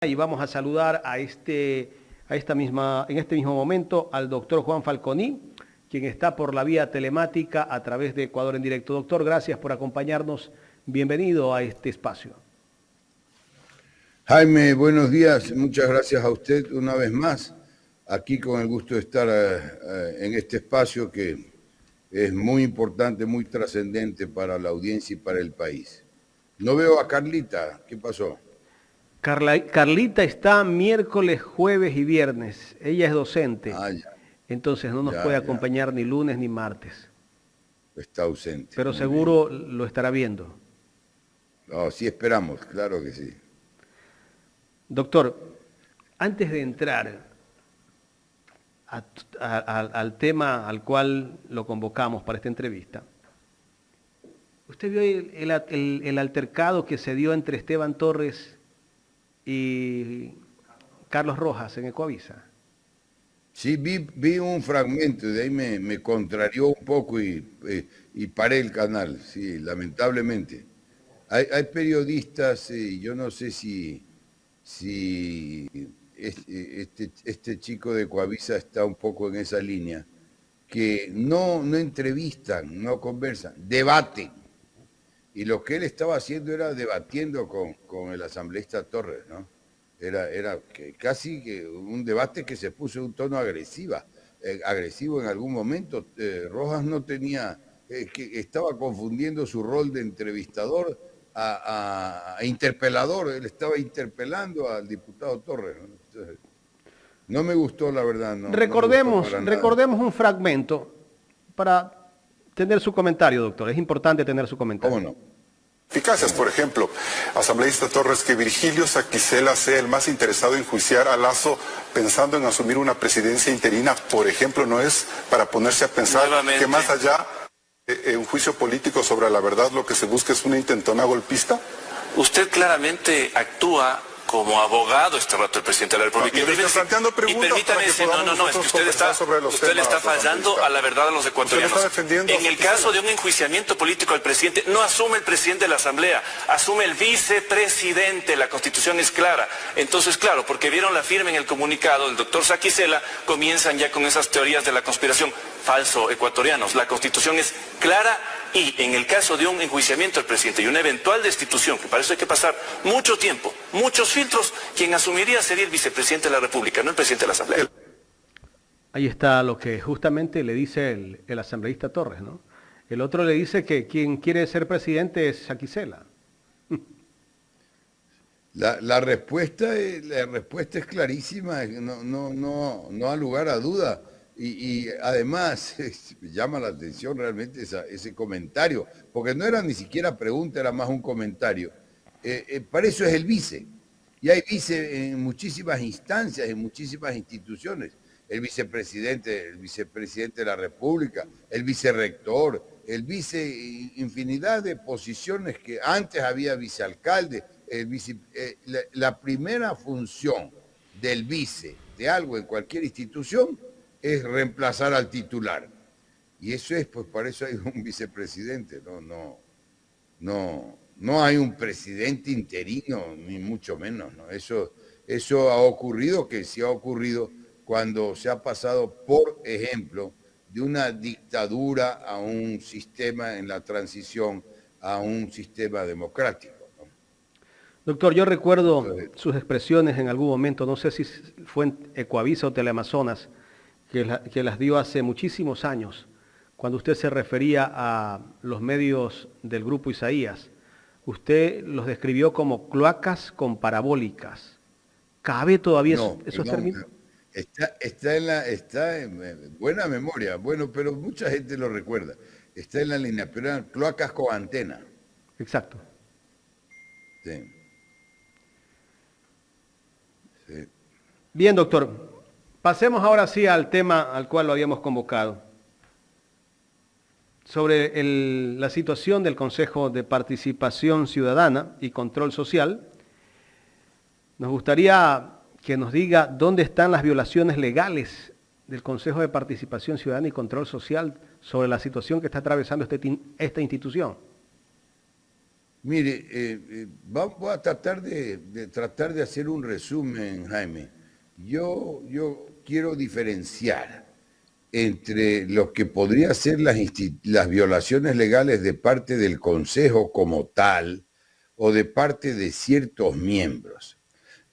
Y vamos a saludar en este mismo momento al doctor Juan Falconi, quien está por la vía telemática a través de Ecuador en Directo. Doctor, gracias por acompañarnos. Bienvenido a este espacio. Jaime, buenos días. Muchas gracias a usted una vez más. Aquí con el gusto de estar en este espacio que es muy importante, muy trascendente para la audiencia y para el país. No veo a Carlita. ¿Qué pasó? Carlita está miércoles, jueves y viernes. Ella es docente. Ya. Entonces no nos puede acompañar ni lunes ni martes. Está ausente. Pero seguro lo estará viendo. No, sí esperamos, claro que sí. Doctor, antes de entrar al tema al cual lo convocamos para esta entrevista, ¿usted vio el altercado que se dio entre Esteban Torres y Carlos Rojas en Ecuavisa? Sí, vi un fragmento, de ahí me contrarió un poco y paré el canal, sí, lamentablemente. Hay periodistas, yo no sé si este chico de Ecuavisa está un poco en esa línea, que no entrevistan, no conversan, debaten. Y lo que él estaba haciendo era debatiendo con el asambleísta Torres, ¿no? Era casi que un debate que se puso en un tono agresivo en algún momento. Rojas no tenía, que estaba confundiendo su rol de entrevistador a interpelador. Él estaba interpelando al diputado Torres, ¿no? Entonces, no me gustó, la verdad. Recordemos un fragmento para tener su comentario, doctor. Es importante tener su comentario. ¿Cómo no? Eficaces, por ejemplo, asambleísta Torres, que Virgilio Saquicela sea el más interesado en juiciar a Lasso pensando en asumir una presidencia interina, por ejemplo, no es para ponerse a pensar que más allá de un juicio político sobre la verdad, lo que se busca es una intentona golpista. Usted claramente actúa como abogado este rato del presidente de la República. Y permítame decir, no, es que usted le está fallando a la verdad a los ecuatorianos. En el caso de un enjuiciamiento político al presidente, no asume el presidente de la Asamblea, asume el vicepresidente. La Constitución es clara. Entonces, claro, porque vieron la firma en el comunicado del doctor Saquicela, comienzan ya con esas teorías de la conspiración. Falso, ecuatorianos. La Constitución es clara. Y en el caso de un enjuiciamiento al presidente y una eventual destitución, que para eso hay que pasar mucho tiempo, muchos filtros, quien asumiría sería el vicepresidente de la República, no el presidente de la Asamblea. Ahí está lo que justamente le dice el asambleísta Torres, ¿no? El otro le dice que quien quiere ser presidente es Saquicela. La respuesta es clarísima, no ha lugar a duda. Y además llama la atención realmente ese comentario, porque no era ni siquiera pregunta, era más un comentario. Para eso es el vice, y hay vice en muchísimas instancias, en muchísimas instituciones. El vicepresidente de la República, el vicerrector, el vice, infinidad de posiciones que antes había vicealcalde. La primera función del vice de algo en cualquier institución es reemplazar al titular. Y eso es, pues para eso hay un vicepresidente, no hay un presidente interino, ni mucho menos, ¿no? Eso ha ocurrido, que sí ha ocurrido cuando se ha pasado, por ejemplo, de una dictadura a un sistema en la transición a un sistema democrático, ¿no? Doctor, yo recuerdo sus expresiones en algún momento, no sé si fue en Ecuavisa o Teleamazonas, que las dio hace muchísimos años, cuando usted se refería a los medios del Grupo Isaías. Usted los describió como cloacas con parabólicas. ¿Cabe todavía esos términos? Está en buena memoria, bueno, pero mucha gente lo recuerda. Está en la línea, pero eran cloacas con antena. Exacto. Sí. Bien, doctor. Pasemos ahora sí al tema al cual lo habíamos convocado, sobre la situación del Consejo de Participación Ciudadana y Control Social. Nos gustaría que nos diga dónde están las violaciones legales del Consejo de Participación Ciudadana y Control Social sobre la situación que está atravesando esta institución. Mire, voy a tratar de hacer un resumen, Jaime. Yo quiero diferenciar entre lo que podría ser las violaciones legales de parte del Consejo como tal o de parte de ciertos miembros.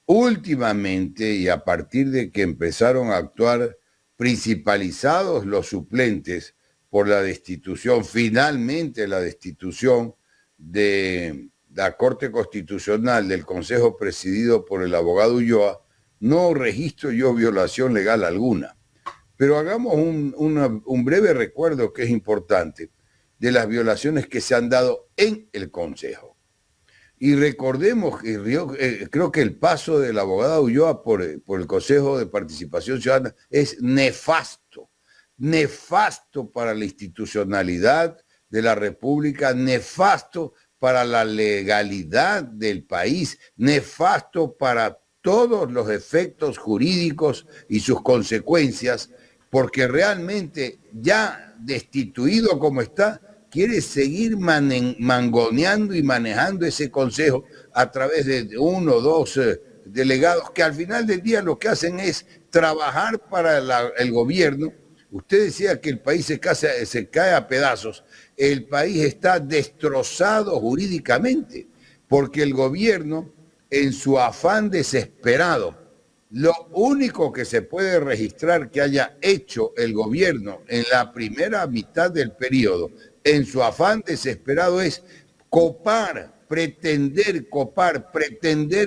Últimamente, y a partir de que empezaron a actuar principalizados los suplentes por la destitución, finalmente la destitución de la Corte Constitucional del Consejo presidido por el abogado Ulloa, no registro yo violación legal alguna. Pero hagamos un breve recuerdo que es importante de las violaciones que se han dado en el Consejo. Y recordemos que creo que el paso de la abogada Ulloa por el Consejo de Participación Ciudadana es nefasto, nefasto para la institucionalidad de la República, nefasto para la legalidad del país, nefasto para todos los efectos jurídicos y sus consecuencias, porque realmente ya destituido como está, quiere seguir mangoneando y manejando ese consejo a través de uno o dos delegados que al final del día lo que hacen es trabajar para el gobierno. Usted decía que el país se cae a pedazos. El país está destrozado jurídicamente porque el gobierno, en su afán desesperado, lo único que se puede registrar que haya hecho el gobierno en la primera mitad del periodo, en su afán desesperado, es pretender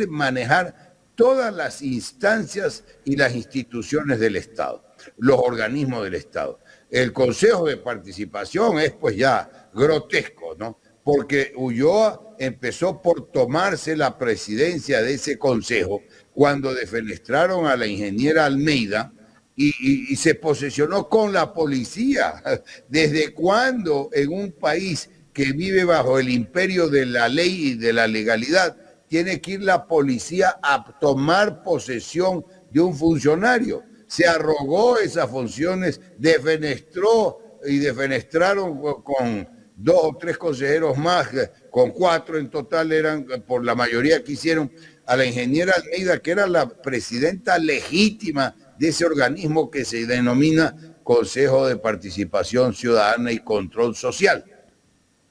manejar todas las instancias y las instituciones del Estado, los organismos del Estado. El Consejo de Participación es pues ya grotesco, ¿no? Porque Ulloa empezó por tomarse la presidencia de ese consejo cuando defenestraron a la ingeniera Almeida y se posesionó con la policía. ¿Desde cuándo en un país que vive bajo el imperio de la ley y de la legalidad tiene que ir la policía a tomar posesión de un funcionario? Se arrogó esas funciones, defenestró y defenestraron con 2 o 3 consejeros más, con 4 en total eran, por la mayoría que hicieron, a la ingeniera Almeida, que era la presidenta legítima de ese organismo que se denomina Consejo de Participación Ciudadana y Control Social,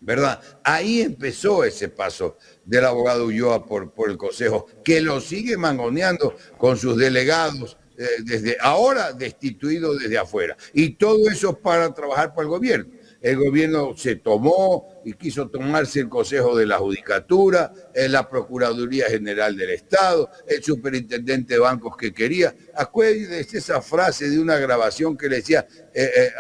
¿verdad? Ahí empezó ese paso del abogado Ulloa por el Consejo, que lo sigue mangoneando con sus delegados, desde ahora destituidos desde afuera. Y todo eso para trabajar para el gobierno. El gobierno se tomó y quiso tomarse el Consejo de la Judicatura, la Procuraduría General del Estado, el superintendente de bancos que quería. Acuérdense esa frase de una grabación que le decía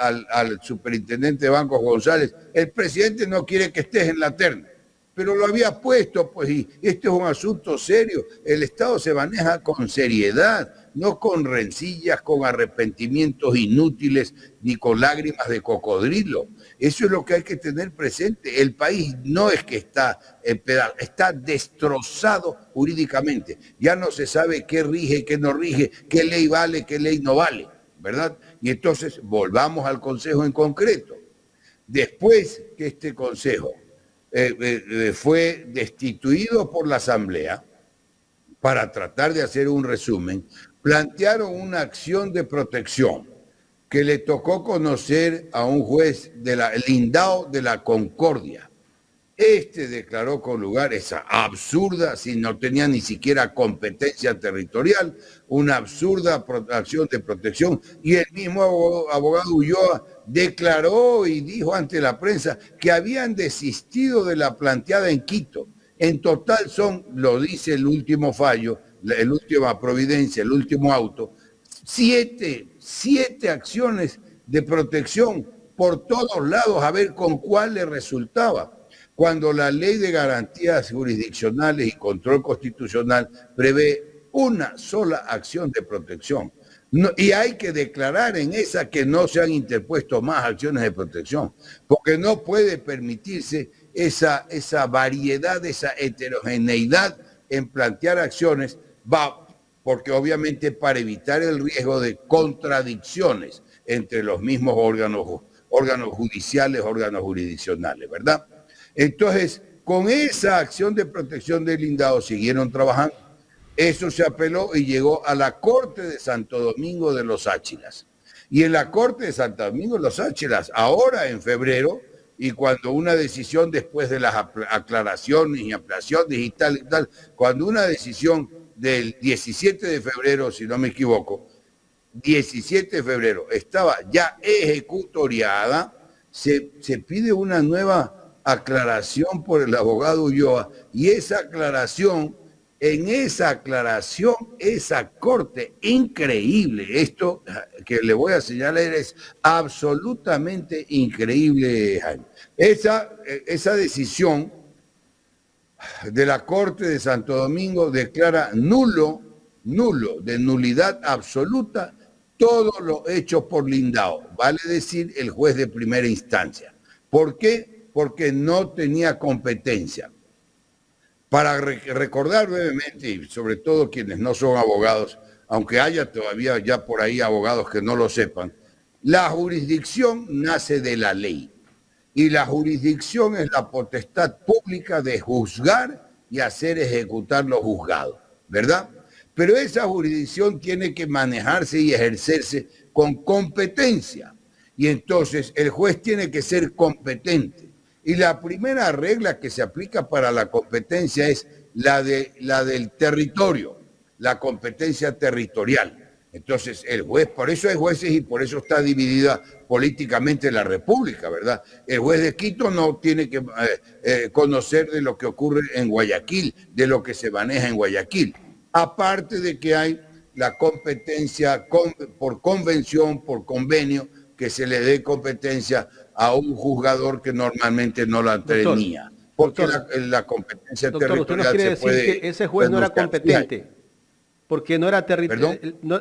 al superintendente de bancos González: el presidente no quiere que estés en la terna. Pero lo había puesto, pues, y este es un asunto serio. El Estado se maneja con seriedad, no con rencillas, con arrepentimientos inútiles, ni con lágrimas de cocodrilo. Eso es lo que hay que tener presente. El país no es que está destrozado jurídicamente. Ya no se sabe qué rige, qué no rige, qué ley vale, qué ley no vale, ¿verdad? Y entonces volvamos al Consejo en concreto. Después que este Consejo fue destituido por la Asamblea, para tratar de hacer un resumen, plantearon una acción de protección que le tocó conocer a un juez el Lindao de la Concordia. Este declaró con lugar esa absurda, si no tenía ni siquiera competencia territorial, una absurda acción de protección, y el mismo abogado Ulloa declaró y dijo ante la prensa que habían desistido de la planteada en Quito. En total son, lo dice el último fallo, la última providencia, el último auto, siete acciones de protección por todos lados, a ver con cuál le resultaba. Cuando la Ley de Garantías Jurisdiccionales y Control Constitucional prevé una sola acción de protección. No, y hay que declarar en esa que no se han interpuesto más acciones de protección, porque no puede permitirse esa variedad, esa heterogeneidad en plantear acciones, porque obviamente para evitar el riesgo de contradicciones entre los mismos órganos judiciales, órganos jurisdiccionales, ¿verdad? Entonces, con esa acción de protección del lindado siguieron trabajando. Eso se apeló y llegó a la Corte de Santo Domingo de los Áchilas. Y en la Corte de Santo Domingo de los Áchilas, ahora en febrero, y cuando una decisión después de las aclaraciones y ampliaciones y tal, cuando una decisión del 17 de febrero, si no me equivoco, 17 de febrero estaba ya ejecutoriada, se pide una nueva aclaración por el abogado Ulloa, y esa aclaración, esa corte, increíble, esto que le voy a señalar es absolutamente increíble, Jaime. Esa decisión de la Corte de Santo Domingo declara nulo, de nulidad absoluta, todos los hechos por lindado, vale decir el juez de primera instancia. ¿Por qué? Porque no tenía competencia. Para recordar brevemente, y sobre todo quienes no son abogados, aunque haya todavía ya por ahí abogados que no lo sepan, la jurisdicción nace de la ley. Y la jurisdicción es la potestad pública de juzgar y hacer ejecutar lo juzgado, ¿verdad? Pero esa jurisdicción tiene que manejarse y ejercerse con competencia. Y entonces el juez tiene que ser competente. Y la primera regla que se aplica para la competencia es la del territorio, la competencia territorial. Entonces el juez, por eso hay jueces y por eso está dividida políticamente la República, ¿verdad? El juez de Quito no tiene que conocer de lo que ocurre en Guayaquil, de lo que se maneja en Guayaquil. Aparte de que hay la competencia por convención, por convenio, que se le dé competencia a un juzgador que normalmente no la tenía. Porque la competencia territorial usted nos quiere decir que ese juez no era competente, porque no era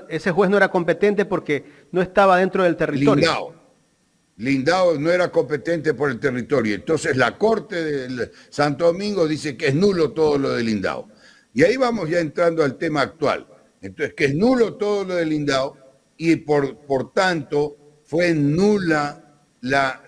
ese juez no era competente porque no estaba dentro del territorio. Lindado no era competente por el territorio. Entonces la Corte de Santo Domingo dice que es nulo todo lo de Lindado. Y ahí vamos ya entrando al tema actual. Entonces, que es nulo todo lo de Lindado y por tanto fue nula la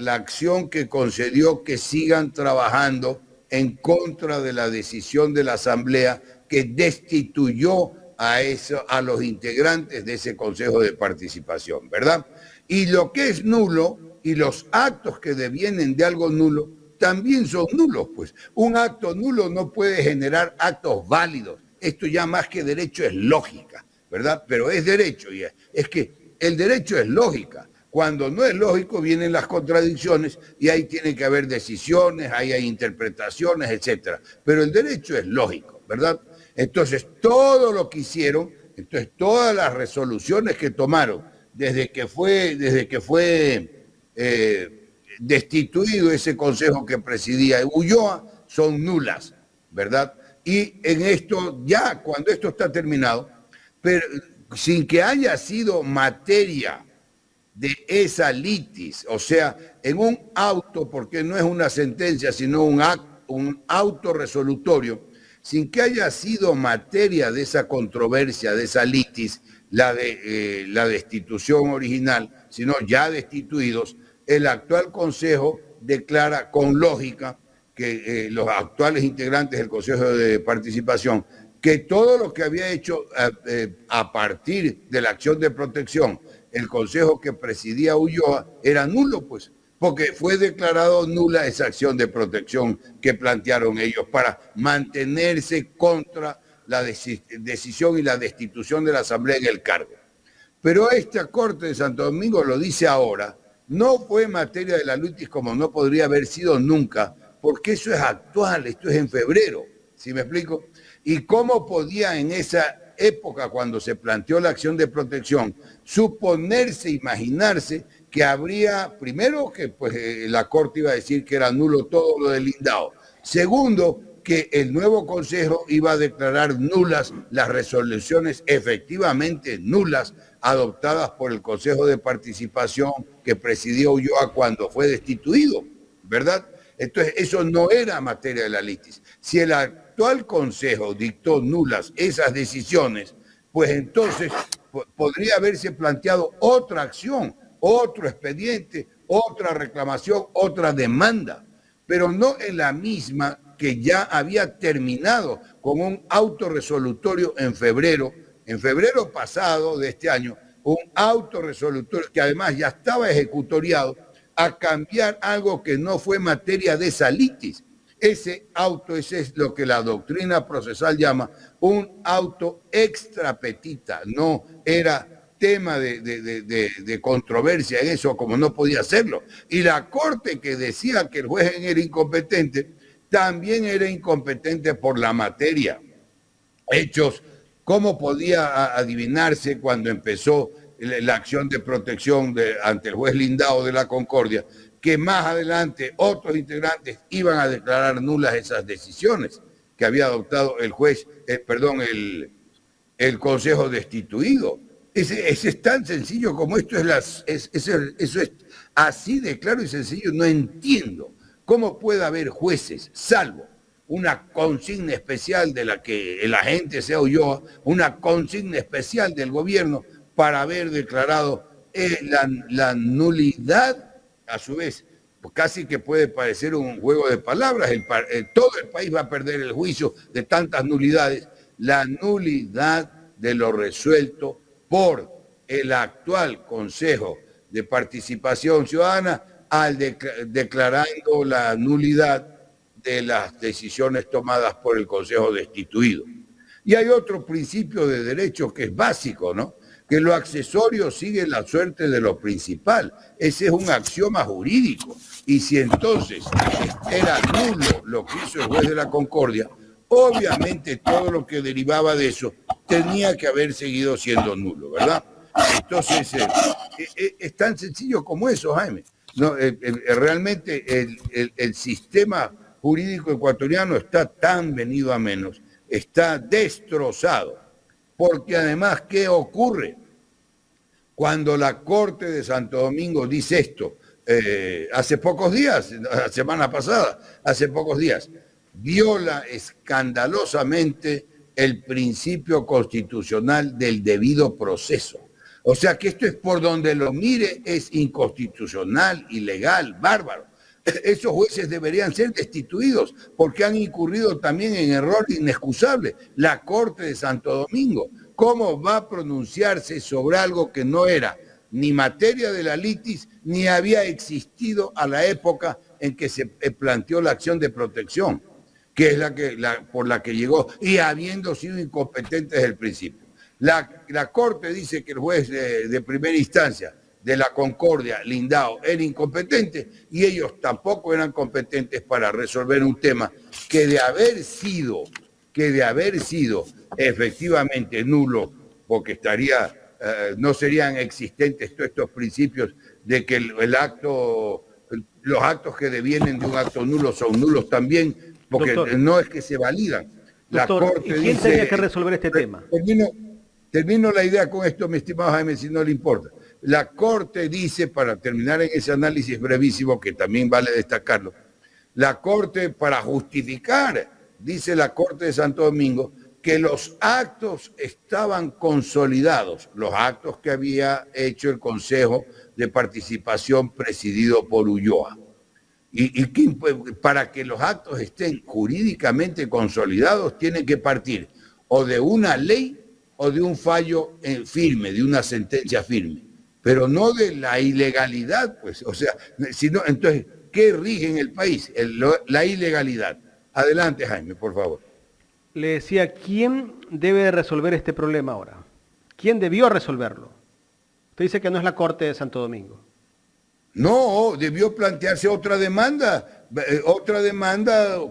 acción que concedió que sigan trabajando en contra de la decisión de la Asamblea que destituyó a los integrantes de ese Consejo de Participación, ¿verdad? Y lo que es nulo y los actos que devienen de algo nulo también son nulos, pues. Un acto nulo no puede generar actos válidos. Esto ya más que derecho es lógica, ¿verdad? Pero es derecho, y es que el derecho es lógica. Cuando no es lógico vienen las contradicciones y ahí tiene que haber decisiones, ahí hay interpretaciones, etcétera. Pero el derecho es lógico, ¿verdad? Entonces, todo lo que hicieron, entonces todas las resoluciones que tomaron desde que fue destituido ese consejo que presidía Ulloa son nulas, ¿verdad? Y en esto, ya cuando esto está terminado, pero sin que haya sido materia de esa litis, o sea, en un auto, porque no es una sentencia, sino un auto resolutorio, sin que haya sido materia de esa controversia, de esa litis, la destitución original, sino ya destituidos, el actual Consejo declara con lógica que los actuales integrantes del Consejo de Participación, que todo lo que había hecho a partir de la acción de protección el Consejo que presidía Ulloa era nulo, pues, porque fue declarado nula esa acción de protección que plantearon ellos para mantenerse contra la decisión y la destitución de la Asamblea en el cargo. Pero esta Corte de Santo Domingo lo dice ahora, no fue materia de la litis como no podría haber sido nunca, porque eso es actual, esto es en febrero, ¿sí me explico? ¿Y cómo podía en esa época, cuando se planteó la acción de protección, suponerse, imaginarse que habría, primero, que pues, la Corte iba a decir que era nulo todo lo del lindado? Segundo, que el nuevo Consejo iba a declarar nulas las resoluciones efectivamente nulas adoptadas por el Consejo de Participación que presidió Ulloa cuando fue destituido, ¿verdad? Entonces, eso no era materia de la litis. Si el actual Consejo dictó nulas esas decisiones, pues entonces podría haberse planteado otra acción, otro expediente, otra reclamación, otra demanda. pero no en la misma que ya había terminado con un autorresolutorio en febrero pasado de este año, un autorresolutorio que además ya estaba ejecutoriado a cambiar algo que no fue materia de salitis. Ese es lo que la doctrina procesal llama un auto extra petita, no era tema de controversia en eso, como no podía hacerlo. Y la Corte, que decía que el juez era incompetente, también era incompetente por la materia. Hechos, ¿cómo podía adivinarse cuando empezó la acción de protección ante el juez Lindao de la Concordia, que más adelante otros integrantes iban a declarar nulas esas decisiones que había adoptado el Consejo Destituido? Ese es tan sencillo como esto, eso es así de claro y sencillo. No entiendo cómo puede haber jueces, salvo una consigna especial de la que el agente sea Ulloa, una consigna especial del gobierno para haber declarado la nulidad. A su vez, casi que puede parecer un juego de palabras, todo el país va a perder el juicio de tantas nulidades, la nulidad de lo resuelto por el actual Consejo de Participación Ciudadana declarando la nulidad de las decisiones tomadas por el Consejo Destituido. Y hay otro principio de derecho que es básico, ¿no? Que lo accesorio sigue la suerte de lo principal. Ese es un axioma jurídico. Y si entonces era nulo lo que hizo el juez de la Concordia, obviamente todo lo que derivaba de eso tenía que haber seguido siendo nulo, ¿verdad? Entonces, es tan sencillo como eso, Jaime. No, realmente el sistema jurídico ecuatoriano está tan venido a menos, está destrozado, porque además, ¿qué ocurre? Cuando la Corte de Santo Domingo dice esto, hace pocos días, la semana pasada, hace pocos días, viola escandalosamente el principio constitucional del debido proceso. O sea que esto es, por donde lo mire, es inconstitucional, ilegal, bárbaro. Esos jueces deberían ser destituidos porque han incurrido también en error inexcusable. La Corte de Santo Domingo, ¿cómo va a pronunciarse sobre algo que no era ni materia de la litis, ni había existido a la época en que se planteó la acción de protección, que es por la que llegó, y habiendo sido incompetente desde el principio? La Corte dice que el juez de primera instancia de la Concordia, Lindao, era incompetente, y ellos tampoco eran competentes para resolver un tema que de haber sido efectivamente nulo, porque no serían existentes todos estos principios de que los actos que devienen de un acto nulo son nulos también, porque doctor, no es que se validan. Doctor, la Corte ¿y quién tenía que resolver este tema? Termino la idea con esto, mi estimado Jaime, si no le importa. La Corte dice, para terminar en ese análisis brevísimo, que también vale destacarlo, la Corte, para justificar, dice la Corte de Santo Domingo, que los actos estaban consolidados, los actos que había hecho el Consejo de Participación presidido por Ulloa. Y para que los actos estén jurídicamente consolidados, tienen que partir o de una ley o de un fallo firme, de una sentencia firme, pero no de la ilegalidad, pues. O sea, sino, entonces, ¿qué rige en el país? La ilegalidad. Adelante, Jaime, por favor. Le decía, ¿quién debe resolver este problema ahora? ¿Quién debió resolverlo? Usted dice que no es la Corte de Santo Domingo. No, debió plantearse otra demanda,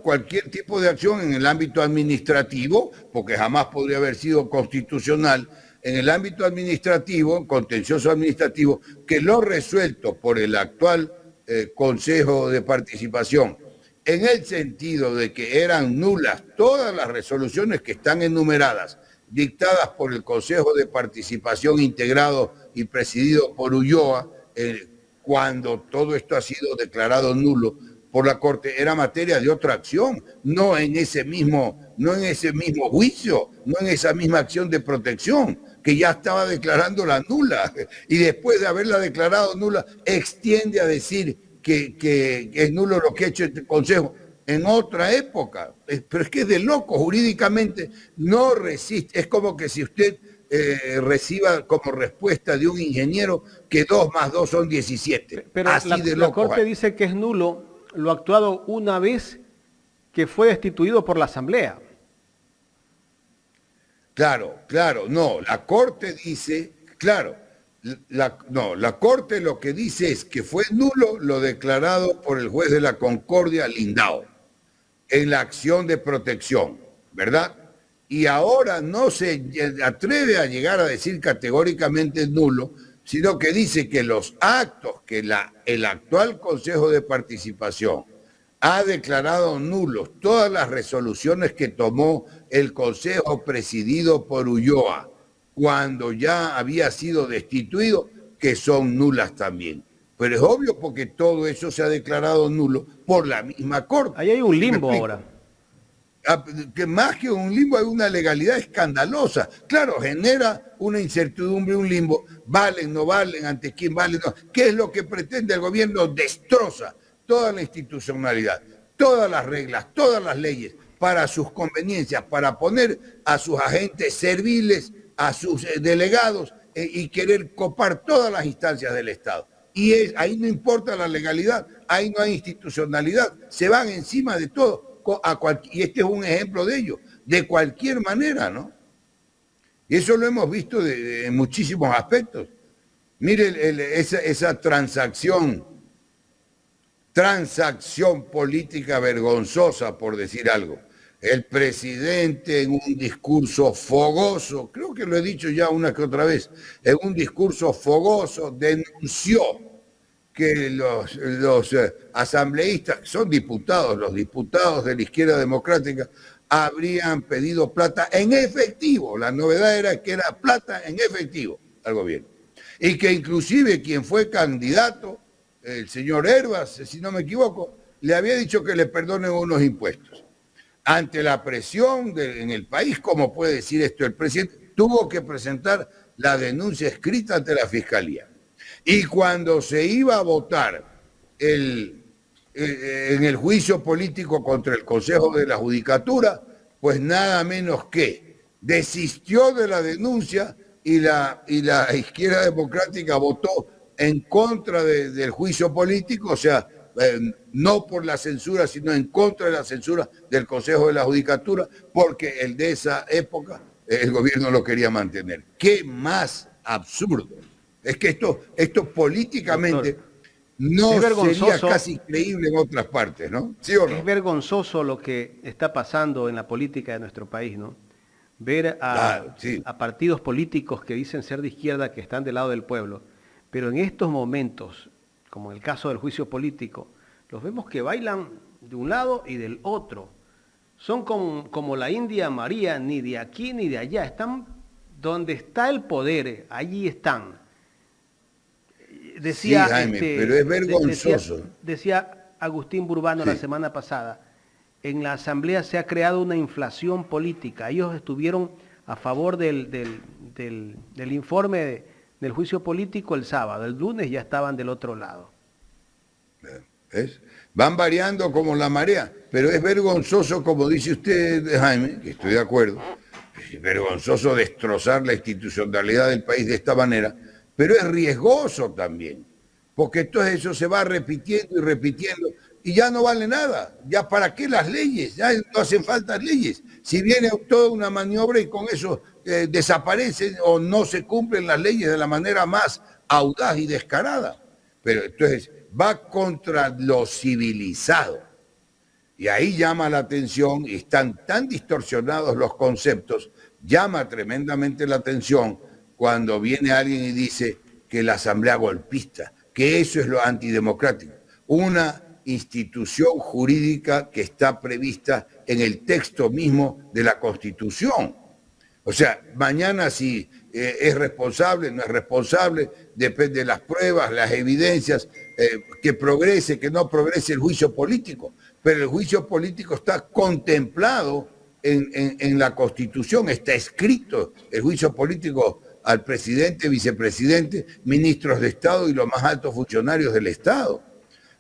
cualquier tipo de acción en el ámbito administrativo, porque jamás podría haber sido constitucional, en el ámbito administrativo, contencioso administrativo, que lo resuelto por el actual Consejo de Participación, en el sentido de que eran nulas todas las resoluciones que están enumeradas, dictadas por el Consejo de Participación integrado y presidido por Ulloa, cuando todo esto ha sido declarado nulo por la Corte, era materia de otra acción, no en ese mismo juicio, no en esa misma acción de protección, que ya estaba declarándola nula, y después de haberla declarado nula, extiende a decir que es nulo lo que ha hecho este Consejo en otra época. Pero es que es de loco, jurídicamente no resiste. Es como que si usted reciba como respuesta de un ingeniero que 2 más 2 son 17. Pero así de la loco. Corte dice que es nulo lo actuado una vez que fue destituido por la Asamblea. Claro, no, la Corte dice, claro, la Corte lo que dice es que fue nulo lo declarado por el juez de la Concordia, Lindau, en la acción de protección, ¿verdad? Y ahora no se atreve a llegar a decir categóricamente nulo, sino que dice que los actos que el actual Consejo de Participación ha declarado nulos, todas las resoluciones que tomó el Consejo presidido por Ulloa cuando ya había sido destituido, que son nulas también. Pero es obvio porque todo eso se ha declarado nulo por la misma Corte. Ahí hay un limbo ahora. Que más que un limbo hay una legalidad escandalosa. Claro, genera una incertidumbre, un limbo. ¿Valen, no valen? ¿Ante quién valen? No. ¿Qué es lo que pretende el gobierno? Destroza toda la institucionalidad, todas las reglas, todas las leyes para sus conveniencias, para poner a sus agentes serviles, a sus delegados y querer copar todas las instancias del Estado. Y ahí no importa la legalidad, ahí no hay institucionalidad, se van encima de todo. Y este es un ejemplo de ello, de cualquier manera, ¿no? Y eso lo hemos visto en muchísimos aspectos. Mire esa transacción política vergonzosa, por decir algo. El presidente en un discurso fogoso, creo que lo he dicho ya una que otra vez, en un discurso fogoso denunció que los asambleístas, son diputados, los diputados de la izquierda democrática, habrían pedido plata en efectivo. La novedad era que era plata en efectivo al gobierno. Y que inclusive quien fue candidato, el señor Herbas, si no me equivoco, le había dicho que le perdonen unos impuestos. Ante la presión en el país, ¿cómo puede decir esto el presidente? Tuvo que presentar la denuncia escrita ante la Fiscalía. Y cuando se iba a votar en el juicio político contra el Consejo de la Judicatura, pues nada menos que desistió de la denuncia y la izquierda democrática votó en contra del juicio político, o sea, no por la censura, sino en contra de la censura del Consejo de la Judicatura, porque el de esa época el gobierno lo quería mantener. ¿Qué más absurdo? Es que esto políticamente, doctor, no sería casi creíble en otras partes, ¿no? ¿Sí o no? Es vergonzoso lo que está pasando en la política de nuestro país, ¿no? Ver a partidos políticos que dicen ser de izquierda, que están del lado del pueblo, pero en estos momentos, como en el caso del juicio político, los vemos que bailan de un lado y del otro. Son como la India María, ni de aquí ni de allá. Están donde está el poder, allí están. Decía, sí, Jaime, pero es vergonzoso. Decía Agustín Burbano la semana pasada, en la Asamblea se ha creado una inflación política. Ellos estuvieron a favor del informe del juicio político el sábado. El lunes ya estaban del otro lado. ¿Ves? Van variando como la marea, pero es vergonzoso, como dice usted, Jaime, que estoy de acuerdo, es vergonzoso destrozar la institucionalidad del país de esta manera, pero es riesgoso también, porque entonces eso se va repitiendo y repitiendo y ya no vale nada. Ya para qué las leyes, ya no hacen falta leyes. Si viene toda una maniobra y con eso desaparecen o no se cumplen las leyes de la manera más audaz y descarada. Pero entonces va contra lo civilizado. Y ahí llama la atención, y están tan distorsionados los conceptos, llama tremendamente la atención cuando viene alguien y dice que la asamblea golpista, que eso es lo antidemocrático. Una institución jurídica que está prevista en el texto mismo de la Constitución. O sea, mañana si es responsable, no es responsable, depende de las pruebas, las evidencias, que progrese, que no progrese el juicio político. Pero el juicio político está contemplado en la Constitución, está escrito el juicio político al presidente, vicepresidente, ministros de Estado y los más altos funcionarios del Estado.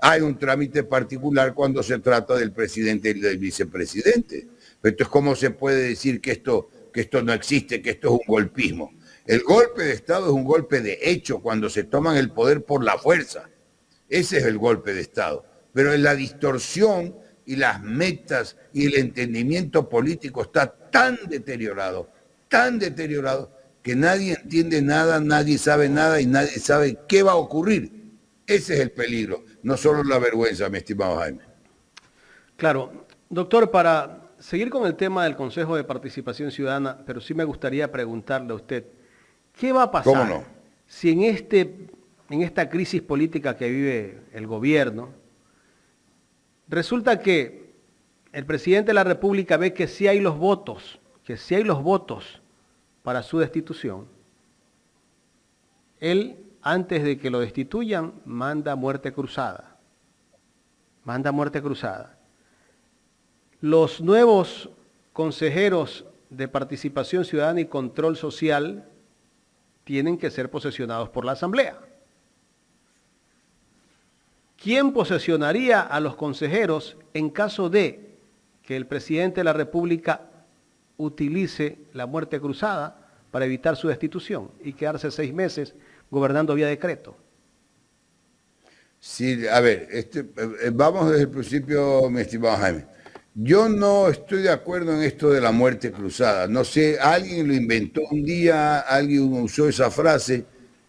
Hay un trámite particular cuando se trata del presidente y del vicepresidente. Entonces, ¿cómo se puede decir que esto no existe, que esto es un golpismo? El golpe de Estado es un golpe de hecho cuando se toman el poder por la fuerza. Ese es el golpe de Estado. Pero en la distorsión y las metas y el entendimiento político está tan deteriorado, que nadie entiende nada, nadie sabe nada y nadie sabe qué va a ocurrir. Ese es el peligro, no solo la vergüenza, mi estimado Jaime. Claro. Doctor, para seguir con el tema del Consejo de Participación Ciudadana, pero sí me gustaría preguntarle a usted, ¿qué va a pasar ¿Cómo no? si en esta crisis política que vive el gobierno, resulta que el presidente de la República ve que sí hay los votos, para su destitución? Él, antes de que lo destituyan, manda muerte cruzada. Los nuevos consejeros de Participación Ciudadana y Control Social tienen que ser posesionados por la Asamblea. ¿Quién posesionaría a los consejeros en caso de que el presidente de la República utilice la muerte cruzada para evitar su destitución y quedarse 6 meses gobernando vía decreto? Sí, a ver, vamos desde el principio, mi estimado Jaime. Yo no estoy de acuerdo en esto de la muerte cruzada. No sé, alguien lo inventó un día, alguien usó esa frase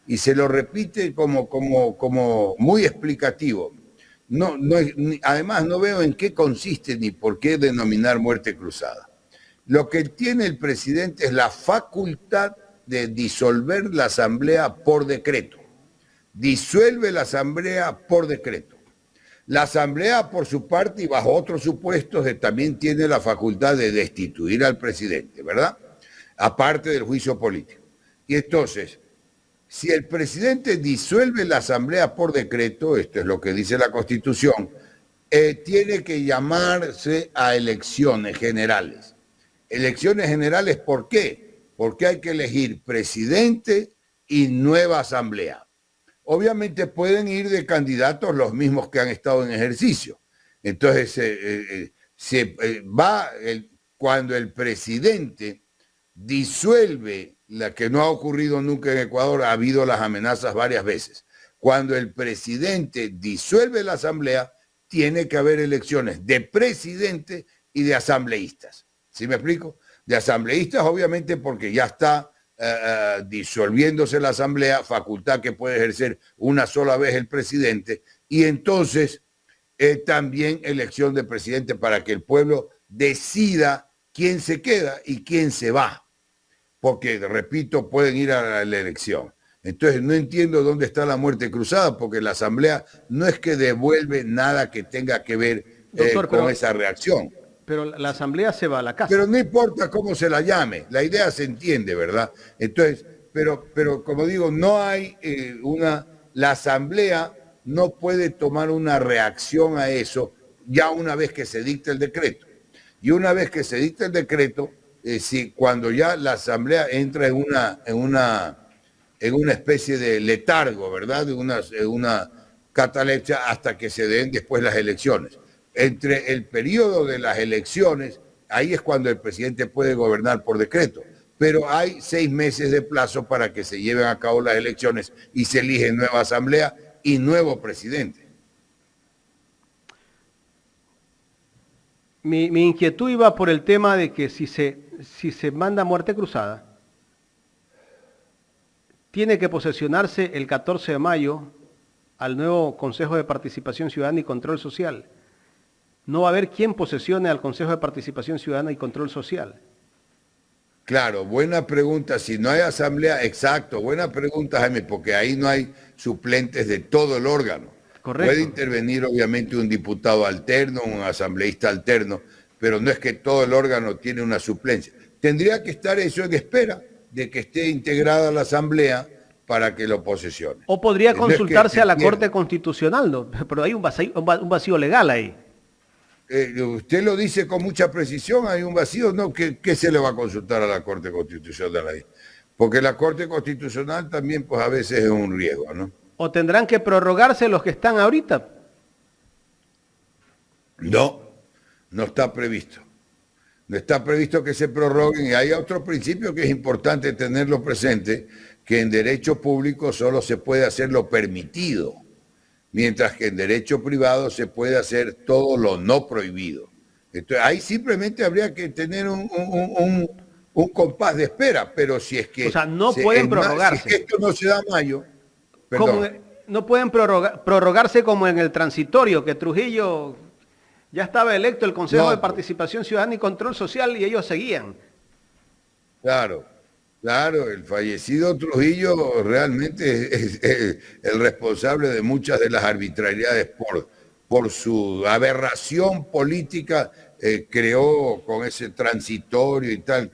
y se lo repite como muy explicativo. Además, no veo en qué consiste ni por qué denominar muerte cruzada. Lo que tiene el presidente es la facultad de disolver la Asamblea por decreto. Disuelve la Asamblea por decreto. La Asamblea, por su parte, y bajo otros supuestos, también tiene la facultad de destituir al presidente, ¿verdad? Aparte del juicio político. Y entonces, si el presidente disuelve la Asamblea por decreto, esto es lo que dice la Constitución, tiene que llamarse a elecciones generales. Elecciones generales, ¿por qué? Porque hay que elegir presidente y nueva Asamblea. Obviamente pueden ir de candidatos los mismos que han estado en ejercicio. Entonces, cuando el presidente disuelve, la que no ha ocurrido nunca en Ecuador, ha habido las amenazas varias veces. Cuando el presidente disuelve la Asamblea, tiene que haber elecciones de presidente y de asambleístas. ¿Sí me explico? De asambleístas, obviamente, porque ya está disolviéndose la Asamblea, facultad que puede ejercer una sola vez el presidente, y entonces también elección de presidente para que el pueblo decida quién se queda y quién se va, porque, repito, pueden ir a la elección. Entonces no entiendo dónde está la muerte cruzada, porque la Asamblea no es que devuelve nada que tenga que ver con esa reacción. Pero la Asamblea se va a la casa. Pero no importa cómo se la llame, la idea se entiende, ¿verdad? Entonces, pero como digo, no hay la Asamblea no puede tomar una reacción a eso ya una vez que se dicta el decreto. Y una vez que se dicta el decreto, cuando ya la Asamblea entra en una especie de letargo, ¿verdad? De una catalepsia hasta que se den después las elecciones. Entre el periodo de las elecciones, ahí es cuando el presidente puede gobernar por decreto. Pero hay 6 meses de plazo para que se lleven a cabo las elecciones y se elige nueva asamblea y nuevo presidente. Mi inquietud iba por el tema de que si se manda muerte cruzada, tiene que posesionarse el 14 de mayo al nuevo Consejo de Participación Ciudadana y Control Social. No va a haber quien posesione al Consejo de Participación Ciudadana y Control Social. Claro, buena pregunta. Si no hay asamblea, exacto, buena pregunta, Jaime, porque ahí no hay suplentes de todo el órgano. Correcto. Puede intervenir obviamente un diputado alterno, un asambleísta alterno, pero no es que todo el órgano tiene una suplencia. Tendría que estar eso en espera de que esté integrada la asamblea para que lo posesione. O podría consultarse a la Corte Constitucional, ¿no? Pero hay un vacío legal ahí. Usted lo dice con mucha precisión, hay un vacío, ¿no? ¿Qué se le va a consultar a la Corte Constitucional ahí? Porque la Corte Constitucional también, pues a veces es un riesgo, ¿no? O tendrán que prorrogarse los que están ahorita. No, no está previsto. No está previsto que se prorroguen. Y hay otro principio que es importante tenerlo presente, que en derecho público solo se puede hacer lo permitido, mientras que en derecho privado se puede hacer todo lo no prohibido. Entonces, ahí simplemente habría que tener un compás de espera, pero si es que... O sea, no pueden prorrogarse. Si es que esto no se da a mayo... No pueden prorrogarse como en el transitorio, que Trujillo ya estaba electo el Consejo de Participación Ciudadana y Control Social y ellos seguían. Claro, el fallecido Trujillo realmente es el responsable de muchas de las arbitrariedades por su aberración política, creó con ese transitorio y tal,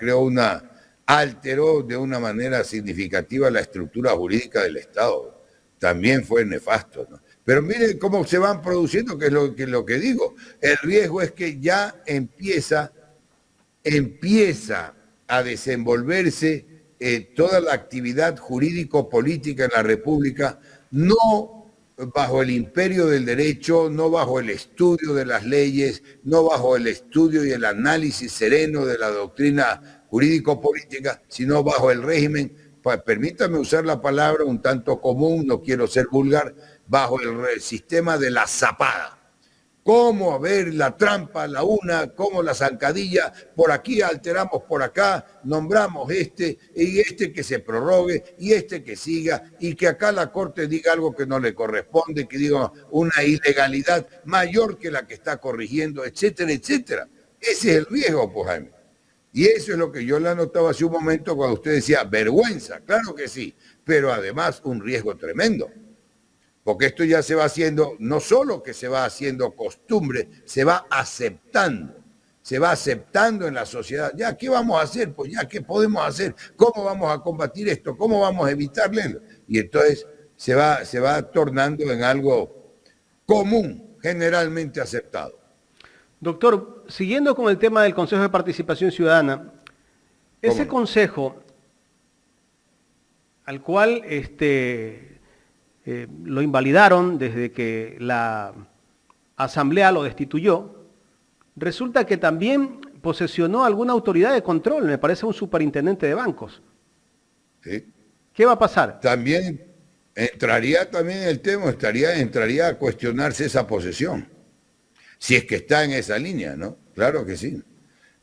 alteró de una manera significativa la estructura jurídica del Estado. También fue nefasto, ¿no? Pero miren cómo se van produciendo, que es lo que digo. El riesgo es que ya empieza a desenvolverse toda la actividad jurídico-política en la República, no bajo el imperio del derecho, no bajo el estudio de las leyes, no bajo el estudio y el análisis sereno de la doctrina jurídico-política, sino bajo el régimen, permítame usar la palabra un tanto común, no quiero ser vulgar, bajo el sistema de la zapada. Cómo ver la trampa, la una, cómo la zancadilla, por aquí alteramos, por acá, nombramos y que se prorrogue, y que siga, y que acá la Corte diga algo que no le corresponde, que diga una ilegalidad mayor que la que está corrigiendo, etcétera, etcétera. Ese es el riesgo, pues, Jaime. Y eso es lo que yo le anotaba hace un momento cuando usted decía, vergüenza, claro que sí, pero además un riesgo tremendo. Porque esto ya se va haciendo, no solo que se va haciendo costumbre, se va aceptando en la sociedad. Ya, ¿qué vamos a hacer? Pues ya, ¿qué podemos hacer? ¿Cómo vamos a combatir esto? ¿Cómo vamos a evitarlo? Y entonces se va tornando en algo común, generalmente aceptado. Doctor, siguiendo con el tema del Consejo de Participación Ciudadana, ese consejo al cual lo invalidaron desde que la Asamblea lo destituyó, resulta que también posesionó alguna autoridad de control, me parece un superintendente de bancos. Sí. ¿Qué va a pasar? También entraría también el tema, entraría a cuestionarse esa posesión. Si es que está en esa línea, ¿no? Claro que sí.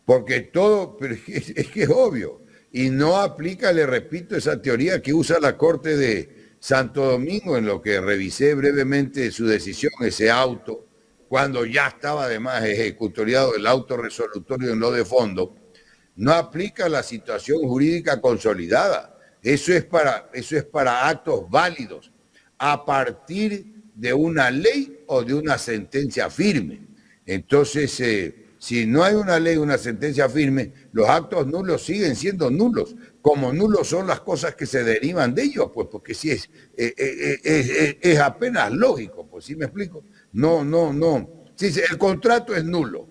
Porque todo, pero es que es obvio. Y no aplica, le repito, esa teoría que usa la Corte de Santo Domingo, en lo que revisé brevemente su decisión, ese auto, cuando ya estaba además ejecutoriado el auto resolutorio en lo de fondo, no aplica la situación jurídica consolidada. Eso es para actos válidos, a partir de una ley o de una sentencia firme. Entonces, si no hay una ley, una sentencia firme, los actos nulos siguen siendo nulos, como nulos son las cosas que se derivan de ellos, pues porque sí es apenas lógico, pues ¿sí me explico? No. Si el contrato es nulo,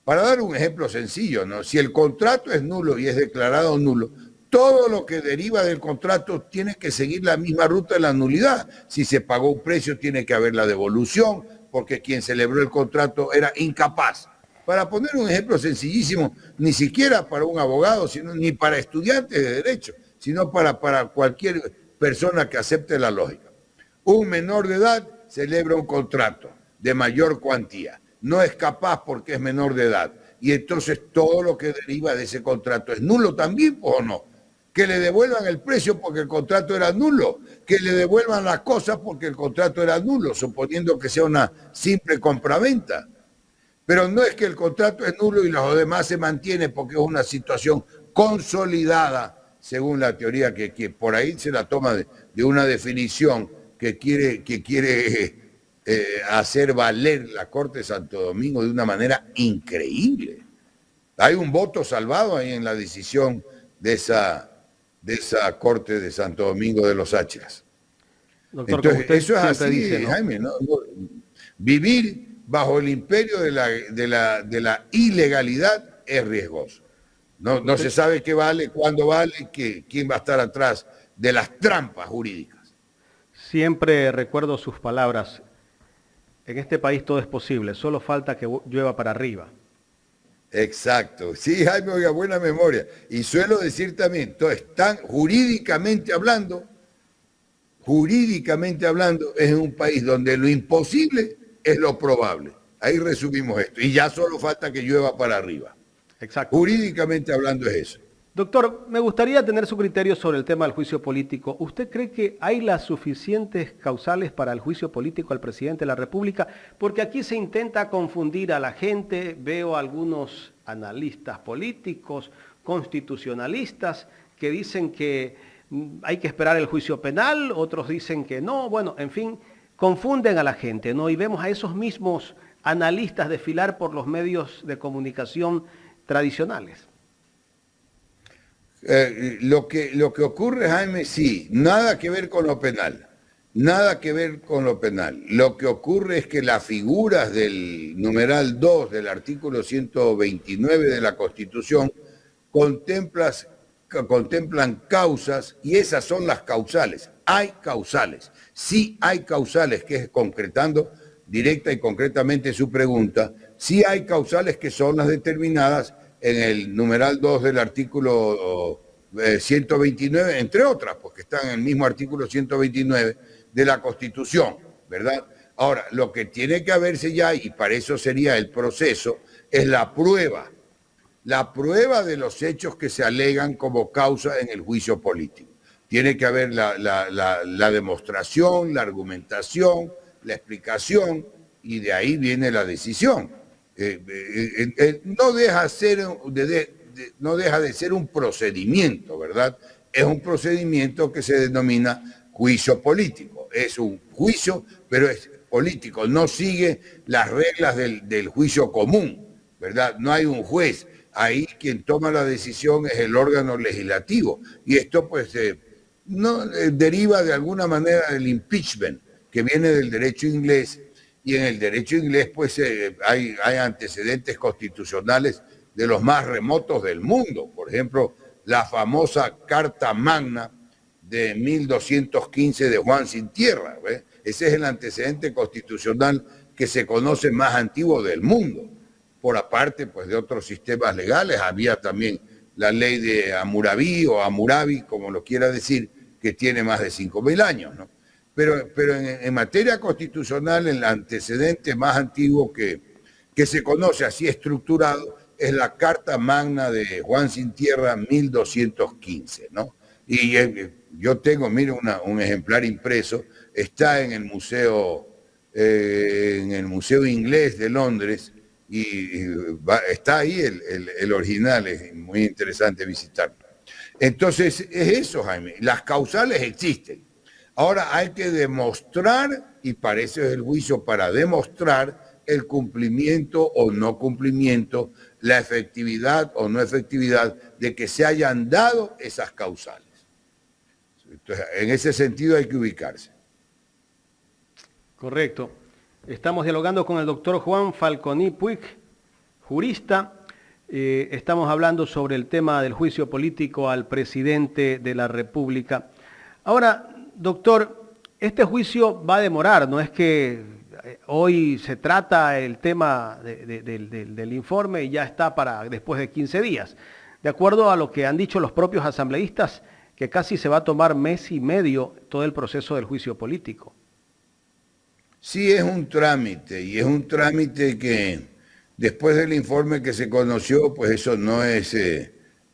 para dar un ejemplo sencillo, ¿no? Si el contrato es nulo y es declarado nulo, todo lo que deriva del contrato tiene que seguir la misma ruta de la nulidad. Si se pagó un precio, tiene que haber la devolución, porque quien celebró el contrato era incapaz. Para poner un ejemplo sencillísimo, ni siquiera para un abogado, ni para estudiantes de derecho, sino para cualquier persona que acepte la lógica. Un menor de edad celebra un contrato de mayor cuantía. No es capaz porque es menor de edad. Y entonces todo lo que deriva de ese contrato es nulo también, ¿o no? Que le devuelvan el precio porque el contrato era nulo, que le devuelvan las cosas porque el contrato era nulo, suponiendo que sea una simple compraventa. Pero no es que el contrato es nulo y lo demás se mantiene porque es una situación consolidada, según la teoría que por ahí se la toma de una definición que quiere hacer valer la Corte de Santo Domingo de una manera increíble. Hay un voto salvado ahí en la decisión de esa Corte de Santo Domingo de los Áchiras. Doctor, entonces, eso es así, dice, ¿no? Jaime, ¿no? Vivir bajo el imperio de la ilegalidad es riesgoso. No se sabe qué vale, cuándo vale, quién va a estar atrás de las trampas jurídicas. Siempre recuerdo sus palabras. En este país todo es posible, solo falta que llueva para arriba. Exacto. Sí, Jaime, oiga, buena memoria. Y suelo decir también, entonces, jurídicamente hablando, es un país donde lo imposible es lo probable. Ahí resumimos esto. Y ya solo falta que llueva para arriba. Exacto. Jurídicamente hablando es eso. Doctor, me gustaría tener su criterio sobre el tema del juicio político. ¿Usted cree que hay las suficientes causales para el juicio político al presidente de la República? Porque aquí se intenta confundir a la gente. Veo algunos analistas políticos, constitucionalistas, que dicen que hay que esperar el juicio penal, otros dicen que no. Bueno, en fin, confunden a la gente, ¿no? Y vemos a esos mismos analistas desfilar por los medios de comunicación tradicionales. Lo que ocurre, Jaime, sí, nada que ver con lo penal. Nada que ver con lo penal. Lo que ocurre es que las figuras del numeral 2 del artículo 129 de la Constitución contemplan causas, y esas son las causales. Hay causales. Sí hay causales, que es concretando directa y concretamente su pregunta, sí hay causales que son las determinadas en el numeral 2 del artículo 129, entre otras, porque están en el mismo artículo 129 de la Constitución, ¿verdad? Ahora, lo que tiene que haberse ya, y para eso sería el proceso, es la prueba de los hechos que se alegan como causa en el juicio político. Tiene que haber la demostración, la argumentación, la explicación, y de ahí viene la decisión. No deja de ser un procedimiento, ¿verdad? Es un procedimiento que se denomina juicio político. Es un juicio, pero es político. No sigue las reglas del juicio común, ¿verdad? No hay un juez. Ahí quien toma la decisión es el órgano legislativo. Y esto, pues, no deriva de alguna manera del impeachment, que viene del derecho inglés. Y en el derecho inglés, pues, hay antecedentes constitucionales de los más remotos del mundo. Por ejemplo, la famosa Carta Magna de 1215 de Juan Sin Tierra. ¿Ves? Ese es el antecedente constitucional que se conoce más antiguo del mundo. Por aparte, pues, de otros sistemas legales, había también la ley de Hammurabi o Hammurabi, como lo quiera decir, que tiene más de 5.000 años, ¿no? Pero en materia constitucional, el antecedente más antiguo que se conoce así estructurado es la Carta Magna de Juan Sin Tierra 1215, ¿no? Y yo tengo, mire, un ejemplar impreso, está en el museo inglés de Londres, y está ahí el original, es muy interesante visitarlo. Entonces, es eso, Jaime, las causales existen. Ahora hay que demostrar, y para eso es el juicio, para demostrar el cumplimiento o no cumplimiento, la efectividad o no efectividad de que se hayan dado esas causales. Entonces, en ese sentido hay que ubicarse. Correcto. Estamos dialogando con el doctor Juan Falconi Puig, jurista. Estamos hablando sobre el tema del juicio político al presidente de la República. Ahora, doctor, este juicio va a demorar, no es que hoy se trata el tema del informe y ya está para después de 15 días. De acuerdo a lo que han dicho los propios asambleístas, que casi se va a tomar mes y medio todo el proceso del juicio político. Sí, es un trámite, y es un trámite que después del informe que se conoció, pues eso no es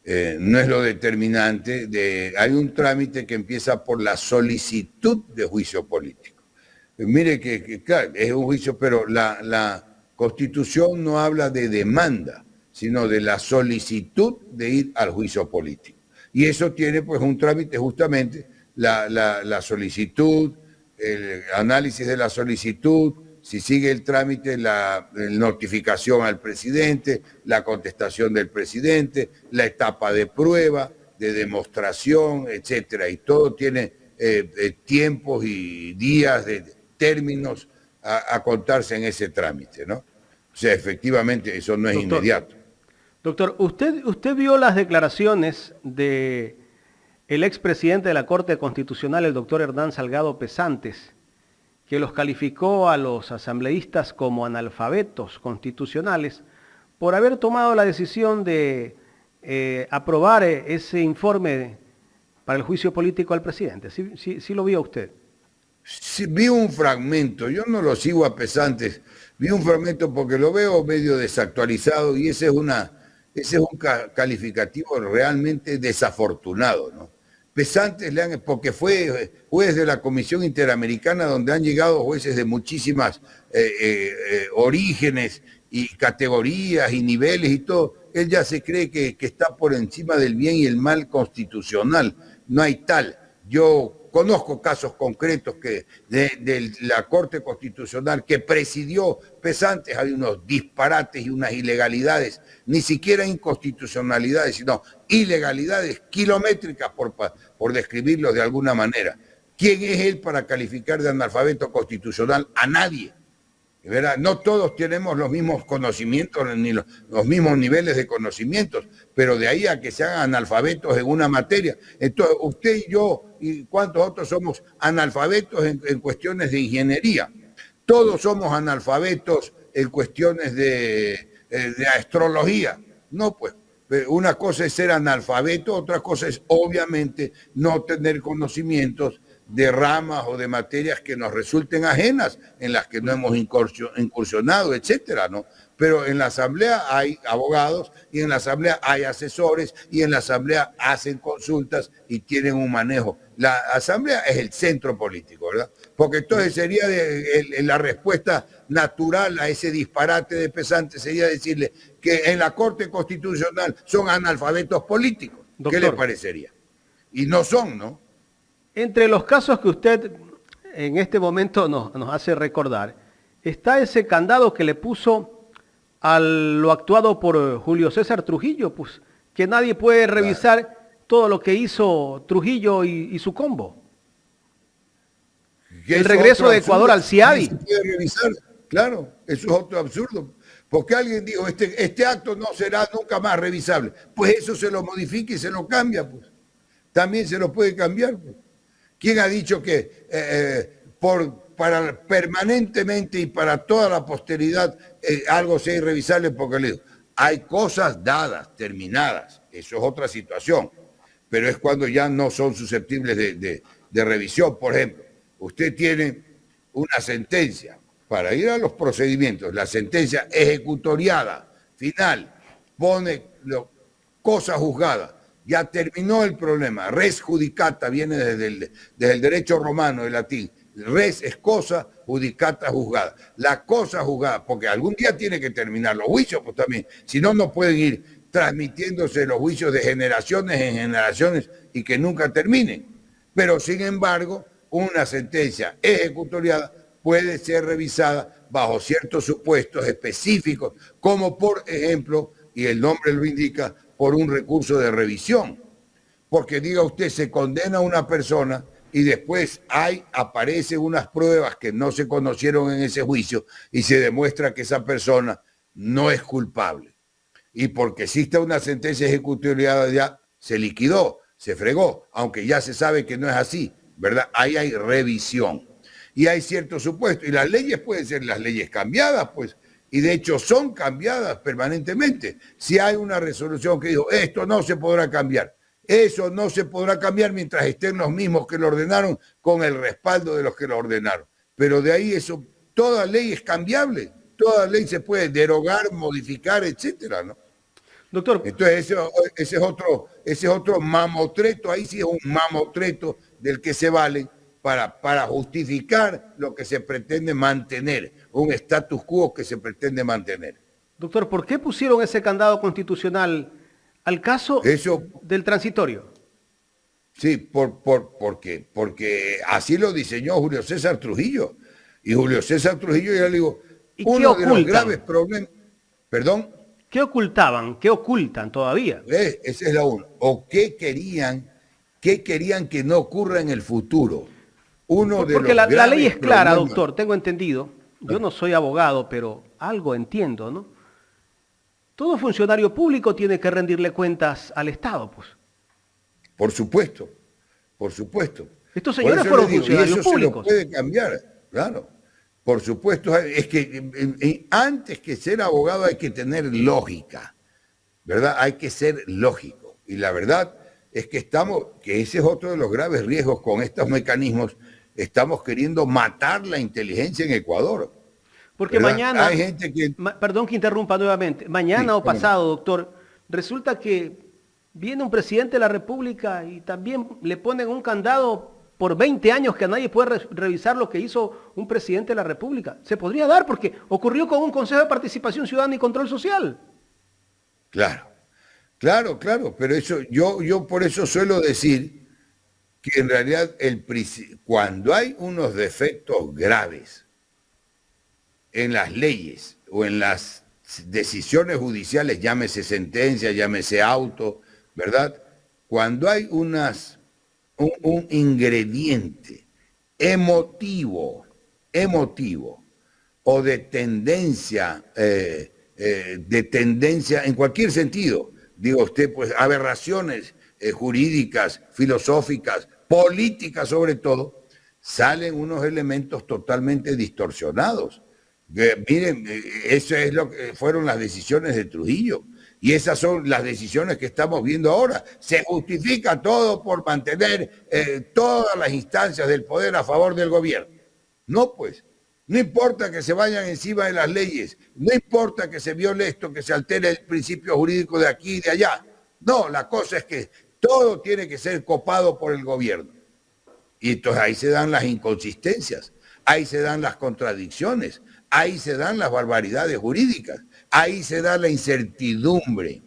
lo determinante. Hay un trámite que empieza por la solicitud de juicio político. Mire que claro, es un juicio, pero la Constitución no habla de demanda, sino de la solicitud de ir al juicio político. Y eso tiene pues un trámite, justamente la solicitud, el análisis de la solicitud, si sigue el trámite, la notificación al presidente, la contestación del presidente, la etapa de prueba, de demostración, etcétera. Y todo tiene tiempos y días, de términos a contarse en ese trámite, ¿no? O sea, efectivamente, eso no es inmediato. Doctor, usted vio las declaraciones de el expresidente de la Corte Constitucional, el doctor Hernán Salgado Pesantes, que los calificó a los asambleístas como analfabetos constitucionales por haber tomado la decisión de aprobar ese informe para el juicio político al presidente. ¿Sí lo vio usted? Sí, vi un fragmento, yo no lo sigo a Pesantes, vi un fragmento porque lo veo medio desactualizado y ese es un calificativo realmente desafortunado, ¿no? Pesantes, porque fue juez de la Comisión Interamericana, donde han llegado jueces de muchísimas orígenes y categorías y niveles y todo. Él ya se cree que está por encima del bien y el mal constitucional. No hay tal. Yo conozco casos concretos que de la Corte Constitucional que presidió Pesantes, hay unos disparates y unas ilegalidades, ni siquiera inconstitucionalidades, sino ilegalidades kilométricas, por describirlo de alguna manera. ¿Quién es él para calificar de analfabeto constitucional? A nadie. ¿Verdad? No todos tenemos los mismos conocimientos ni los mismos niveles de conocimientos, pero de ahí a que sean analfabetos en una materia. Entonces, usted y yo y cuántos otros somos analfabetos en cuestiones de ingeniería. Todos somos analfabetos en cuestiones de astrología. No, pues, una cosa es ser analfabeto, otra cosa es obviamente no tener conocimientos de ramas o de materias que nos resulten ajenas, en las que no hemos incursionado, etcétera, ¿no? Pero en la asamblea hay abogados y en la asamblea hay asesores y en la asamblea hacen consultas y tienen un manejo. La asamblea es el centro político, ¿verdad? Porque entonces sería la respuesta natural a ese disparate de Pesantes, sería decirle que en la Corte Constitucional son analfabetos políticos. Doctor, ¿qué le parecería? Y no son, ¿no? Entre los casos que usted en este momento nos hace recordar, está ese candado que le puso a lo actuado por Julio César Trujillo, pues que nadie puede revisar todo lo que hizo Trujillo y su combo. El regreso de Ecuador al CIADI. Se puede revisar, claro, eso es otro absurdo. Porque alguien dijo, este acto no será nunca más revisable. Pues eso se lo modifica y se lo cambia, pues. También se lo puede cambiar, pues. ¿Quién ha dicho que para permanentemente y para toda la posteridad algo sea irrevisable? Porque le digo, hay cosas dadas, terminadas, eso es otra situación, pero es cuando ya no son susceptibles de revisión. Por ejemplo, usted tiene una sentencia para ir a los procedimientos, la sentencia ejecutoriada, final, pone cosa juzgada. Ya terminó el problema. Res judicata viene desde el derecho romano, el latín. Res es cosa, judicata juzgada. La cosa juzgada, porque algún día tiene que terminar los juicios, pues también. Si no, no pueden ir transmitiéndose los juicios de generaciones en generaciones y que nunca terminen. Pero, sin embargo, una sentencia ejecutoriada puede ser revisada bajo ciertos supuestos específicos, como por ejemplo, y el nombre lo indica, por un recurso de revisión. Porque diga usted, se condena a una persona y después aparecen unas pruebas que no se conocieron en ese juicio y se demuestra que esa persona no es culpable. Y porque existe una sentencia ejecutoriada ya se liquidó, se fregó, aunque ya se sabe que no es así, ¿verdad? Ahí hay revisión. Y hay ciertos supuestos. Y las leyes pueden ser las leyes cambiadas, pues, y de hecho son cambiadas permanentemente. Si hay una resolución que dijo, esto no se podrá cambiar, eso no se podrá cambiar mientras estén los mismos que lo ordenaron con el respaldo de los que lo ordenaron. Pero de ahí eso, toda ley es cambiable, toda ley se puede derogar, modificar, etcétera, ¿no? Doctor. Entonces ese es otro mamotreto, ahí sí es un mamotreto del que se valen para justificar lo que se pretende mantener, un status quo que se pretende mantener. Doctor, ¿por qué pusieron ese candado constitucional al caso del transitorio? Sí, porque así lo diseñó Julio César Trujillo. Y Julio César Trujillo, ya le digo, uno de los graves problemas... ¿Perdón? ¿Qué ocultaban? ¿Qué ocultan todavía? Esa es la una. ¿O qué querían que no ocurra en el futuro? Porque la ley es clara, doctor, tengo entendido. Yo no soy abogado, pero algo entiendo, ¿no? Todo funcionario público tiene que rendirle cuentas al Estado, pues. Por supuesto, por supuesto. Estos señores fueron funcionarios públicos. Se lo puede cambiar. claro. Por supuesto, es que antes que ser abogado hay que tener lógica, ¿verdad? Hay que ser lógico. Y la verdad es que que ese es otro de los graves riesgos con estos mecanismos, estamos queriendo matar la inteligencia en Ecuador. Porque ¿verdad? mañana, hay gente que... perdón que interrumpa nuevamente, mañana Sí, o pasado, doctor, resulta que viene un presidente de la República y también le ponen un candado por 20 años que nadie puede revisar lo que hizo un presidente de la República. Se podría dar porque ocurrió con un Consejo de Participación Ciudadana y Control Social. Claro, claro, pero eso, yo por eso suelo decir que en realidad cuando hay unos defectos graves en las leyes o en las decisiones judiciales, llámese sentencia, llámese auto, ¿verdad? Cuando hay un ingrediente emotivo o de tendencia en cualquier sentido, digo usted, pues aberraciones jurídicas, filosóficas, políticas sobre todo, salen unos elementos totalmente distorsionados. Miren, eso es lo que fueron las decisiones de Trujillo. Y esas son las decisiones que estamos viendo ahora. Se justifica todo por mantener todas las instancias del poder a favor del gobierno. No, pues. No importa que se vayan encima de las leyes. No importa que se viole esto, que se altere el principio jurídico de aquí y de allá. No, la cosa es que todo tiene que ser copado por el gobierno. Y entonces ahí se dan las inconsistencias, ahí se dan las contradicciones, ahí se dan las barbaridades jurídicas, ahí se da la incertidumbre.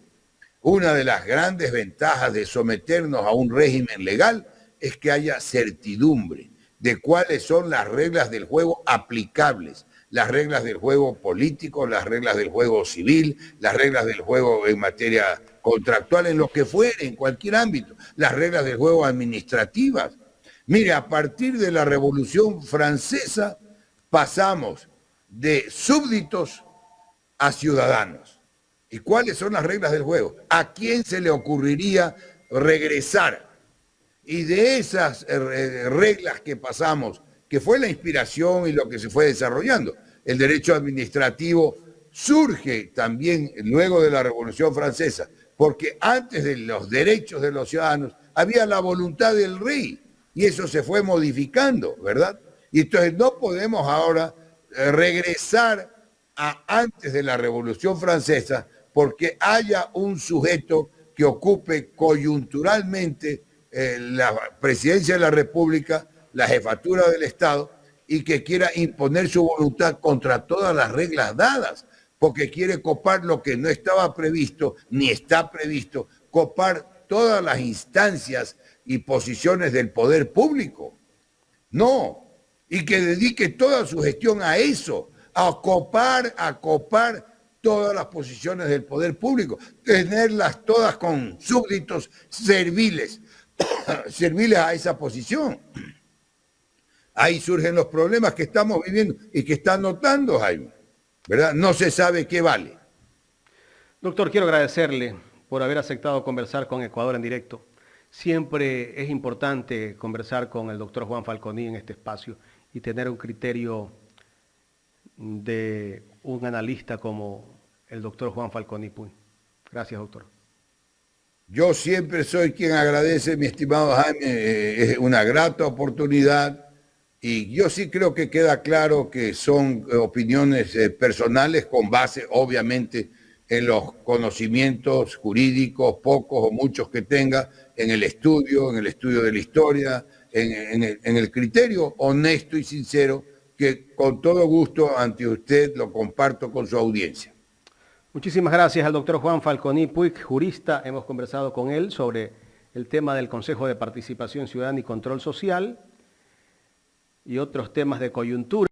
Una de las grandes ventajas de someternos a un régimen legal es que haya certidumbre de cuáles son las reglas del juego aplicables, las reglas del juego político, las reglas del juego civil, las reglas del juego en materia contractual, en lo que fuere, en cualquier ámbito, las reglas del juego administrativas. Mire, a partir de la Revolución Francesa pasamos de súbditos a ciudadanos. ¿Y cuáles son las reglas del juego? ¿A quién se le ocurriría regresar? Y de esas reglas que pasamos, que fue la inspiración y lo que se fue desarrollando, el derecho administrativo surge también luego de la Revolución Francesa, porque antes de los derechos de los ciudadanos había la voluntad del rey, y eso se fue modificando, ¿verdad? Y entonces no podemos ahora regresar a antes de la Revolución Francesa porque haya un sujeto que ocupe coyunturalmente la presidencia de la República, la jefatura del Estado, y que quiera imponer su voluntad contra todas las reglas dadas, porque quiere copar lo que no estaba previsto, ni está previsto, copar todas las instancias y posiciones del poder público. No, y que dedique toda su gestión a eso, a copar todas las posiciones del poder público, tenerlas todas con súbditos serviles, serviles a esa posición. Ahí surgen los problemas que estamos viviendo y que están notando, Jaime, ¿verdad? No se sabe qué vale. Doctor, quiero agradecerle por haber aceptado conversar con Ecuador en directo. Siempre es importante conversar con el doctor Juan Falconi en este espacio y tener un criterio de un analista como el doctor Juan Falconi Puy. Gracias, doctor. Yo siempre soy quien agradece, mi estimado Jaime, es una grata oportunidad y yo sí creo que queda claro que son opiniones personales con base, obviamente, en los conocimientos jurídicos, pocos o muchos que tenga, en el estudio de la historia, en el criterio honesto y sincero que con todo gusto ante usted lo comparto con su audiencia. Muchísimas gracias al doctor Juan Falconi Puig, jurista. Hemos conversado con él sobre el tema del Consejo de Participación Ciudadana y Control Social y otros temas de coyuntura.